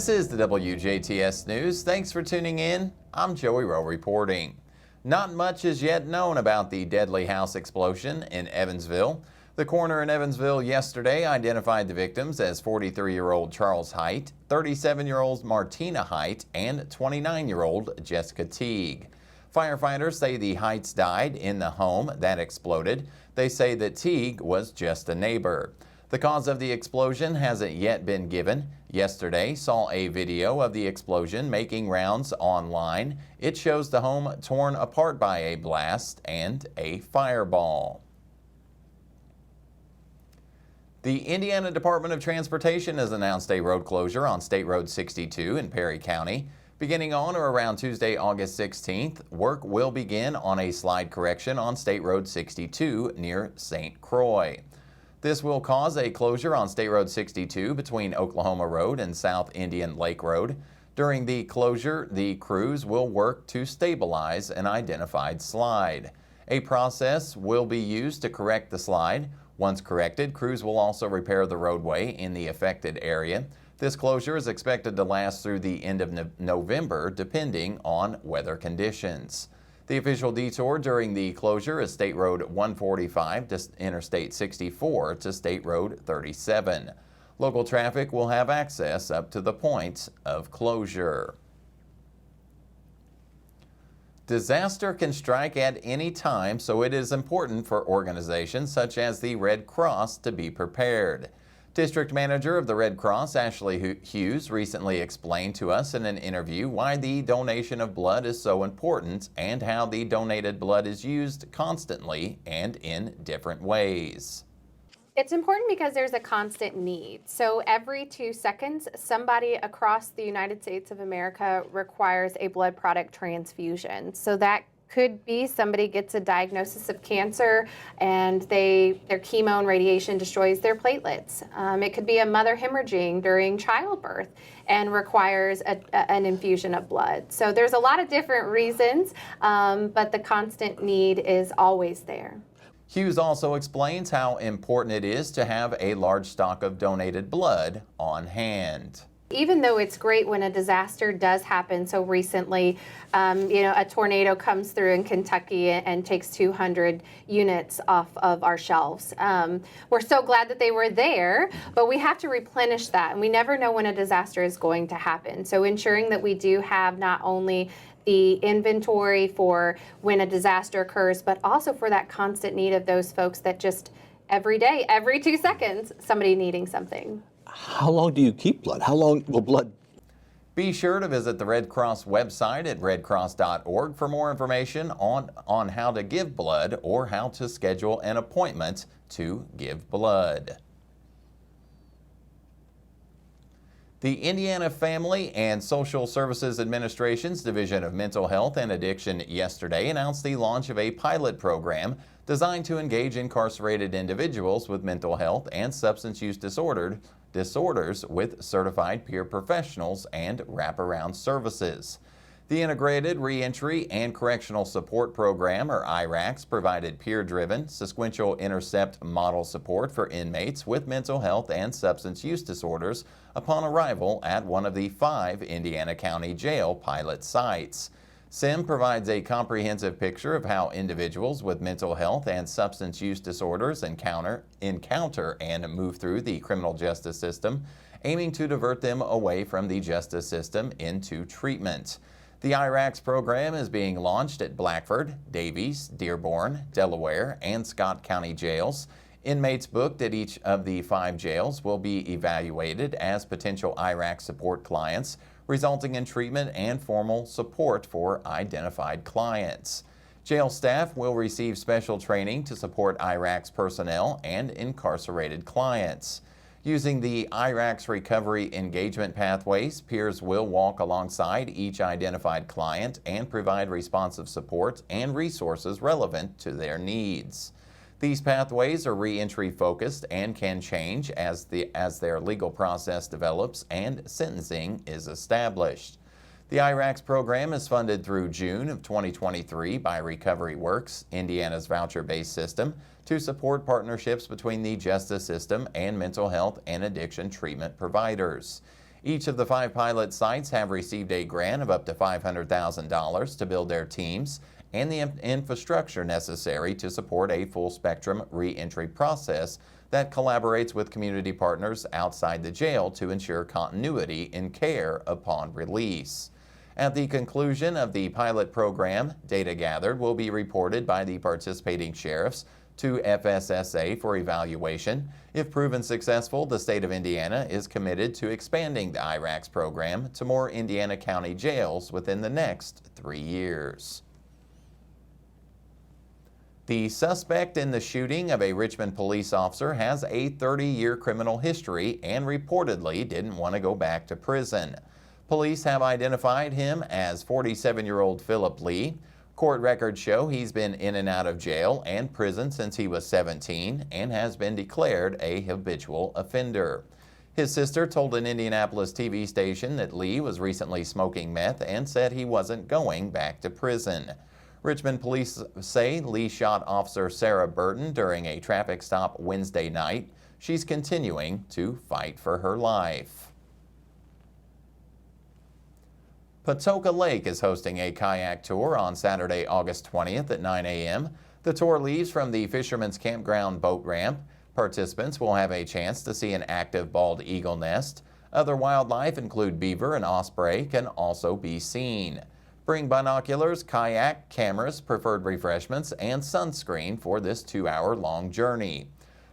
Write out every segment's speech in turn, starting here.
This is the WJTS News. Thanks for tuning in. I'm Joey Rehl reporting. Not much is yet known about the deadly house explosion in Evansville. The coroner in Evansville yesterday identified the victims as 43-year-old Charles Height, 37-year-old Martina Height, and 29-year-old Jessica Teague. Firefighters say the Heights died in the home that exploded. They say that Teague was just a neighbor. The cause of the explosion hasn't yet been given. Yesterday saw a video of the explosion making rounds online. It shows the home torn apart by a blast and a fireball. The Indiana Department of Transportation has announced a road closure on State Road 62 in Perry County. Beginning on or around Tuesday, August 16th, work will begin on a slide correction on State Road 62 near St. Croix. This will cause a closure on State Road 62 between Oklahoma Road and South Indian Lake Road. During the closure, the crews will work to stabilize an identified slide. A process will be used to correct the slide. Once corrected, crews will also repair the roadway in the affected area. This closure is expected to last through the end of November, depending on weather conditions. The official detour during the closure is State Road 145 to Interstate 64 to State Road 37. Local traffic will have access up to the points of closure. Disaster can strike at any time, so it is important for organizations such as the Red Cross to be prepared. District Manager of the Red Cross, Ashley Hughes, recently explained to us in an interview why the donation of blood is so important and how the donated blood is used constantly and in different ways. It's important because there's a constant need. So every 2 seconds, somebody across the United States of America requires a blood product transfusion. So that could be somebody gets a diagnosis of cancer and their chemo and radiation destroys their platelets. It could be a mother hemorrhaging during childbirth and requires an infusion of blood. So there's a lot of different reasons, but the constant need is always there. Hughes also explains how important it is to have a large stock of donated blood on hand. Even though it's great when a disaster does happen, so recently, a tornado comes through in Kentucky and takes 200 units off of our shelves. We're so glad that they were there, but we have to replenish that, and we never know when a disaster is going to happen. So ensuring that we do have not only the inventory for when a disaster occurs, but also for that constant need of those folks that just every day, every 2 seconds, somebody needing something. How long do you keep blood? How long will blood? Be sure to visit the Red Cross website at redcross.org for more information on how to give blood or how to schedule an appointment to give blood. The Indiana Family and Social Services Administration's Division of Mental Health and Addiction yesterday announced the launch of a pilot program designed to engage incarcerated individuals with mental health and substance use disorders with certified peer professionals and wraparound services. The Integrated Reentry and Correctional Support Program, or IRACS, provided peer-driven, sequential intercept model support for inmates with mental health and substance use disorders upon arrival at one of the 5 Indiana County Jail pilot sites. SIM provides a comprehensive picture of how individuals with mental health and substance use disorders encounter and move through the criminal justice system, aiming to divert them away from the justice system into treatment. The IRACS program is being launched at Blackford, Davies, Dearborn, Delaware, and Scott County jails. Inmates booked at each of the 5 jails will be evaluated as potential IRACS support clients, resulting in treatment and formal support for identified clients. Jail staff will receive special training to support IRACS personnel and incarcerated clients. Using the IRACS recovery engagement pathways, peers will walk alongside each identified client and provide responsive support and resources relevant to their needs. These pathways are reentry focused and can change as their legal process develops and sentencing is established. The IRACS program is funded through June of 2023 by Recovery Works, Indiana's voucher-based system, to support partnerships between the justice system and mental health and addiction treatment providers. Each of the 5 pilot sites have received a grant of up to $500,000 to build their teams and the infrastructure necessary to support a full-spectrum re-entry process that collaborates with community partners outside the jail to ensure continuity in care upon release. At the conclusion of the pilot program, data gathered will be reported by the participating sheriffs to FSSA for evaluation. If proven successful, the state of Indiana is committed to expanding the IRACS program to more Indiana County jails within the next 3 years. The suspect in the shooting of a Richmond police officer has a 30-year criminal history and reportedly didn't want to go back to prison. Police have identified him as 47-year-old Philip Lee. Court records show he's been in and out of jail and prison since he was 17 and has been declared a habitual offender. His sister told an Indianapolis TV station that Lee was recently smoking meth and said he wasn't going back to prison. Richmond police say Lee shot Officer Sarah Burton during a traffic stop Wednesday night. She's continuing to fight for her life. Patoka Lake is hosting a kayak tour on Saturday, August 20th at 9 a.m. The tour leaves from the Fisherman's Campground boat ramp. Participants will have a chance to see an active bald eagle nest. Other wildlife, include beaver and osprey, can also be seen. Bring binoculars, kayak, cameras, preferred refreshments, and sunscreen for this 2-hour-long journey.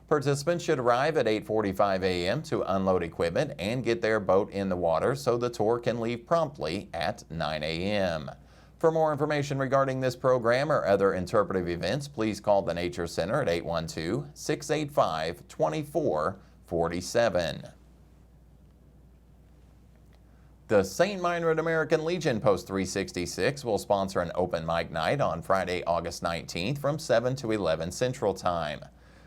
Participants should arrive at 8:45 a.m. to unload equipment and get their boat in the water so the tour can leave promptly at 9 a.m. For more information regarding this program or other interpretive events, please call the Nature Center at 812-685-2447. The St. Meinrad American Legion Post 366 will sponsor an open mic night on Friday, August 19th from 7 to 11 Central Time.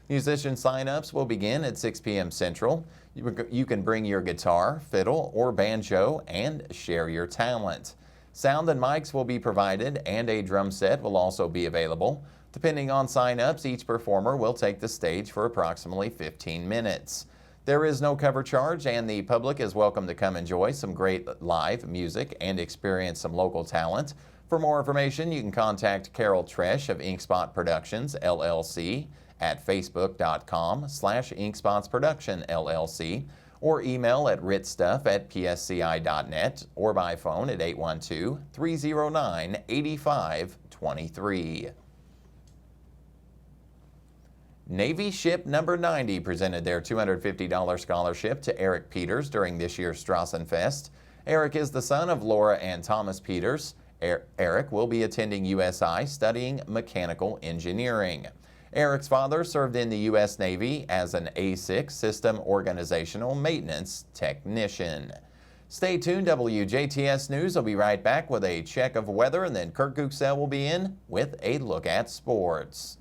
Musician sign-ups will begin at 6 p.m. Central. You can bring your guitar, fiddle, or banjo and share your talent. Sound and mics will be provided and a drum set will also be available. Depending on sign-ups, each performer will take the stage for approximately 15 minutes. There is no cover charge and the public is welcome to come enjoy some great live music and experience some local talent. For more information, you can contact Carol Tresh of Inkspot Productions, LLC at facebook.com/InkSpotsProduction, LLC or email at ritstuff@psci.net or by phone at 812-309-8523. Navy Ship Number 90 presented their $250 scholarship to Eric Peters during this year's Strassenfest. Eric is the son of Laura and Thomas Peters. Eric will be attending USI studying mechanical engineering. Eric's father served in the U.S. Navy as an A6 System Organizational Maintenance Technician. Stay tuned. WJTS News will be right back with a check of weather, and then Kurt Guxell will be in with a look at sports.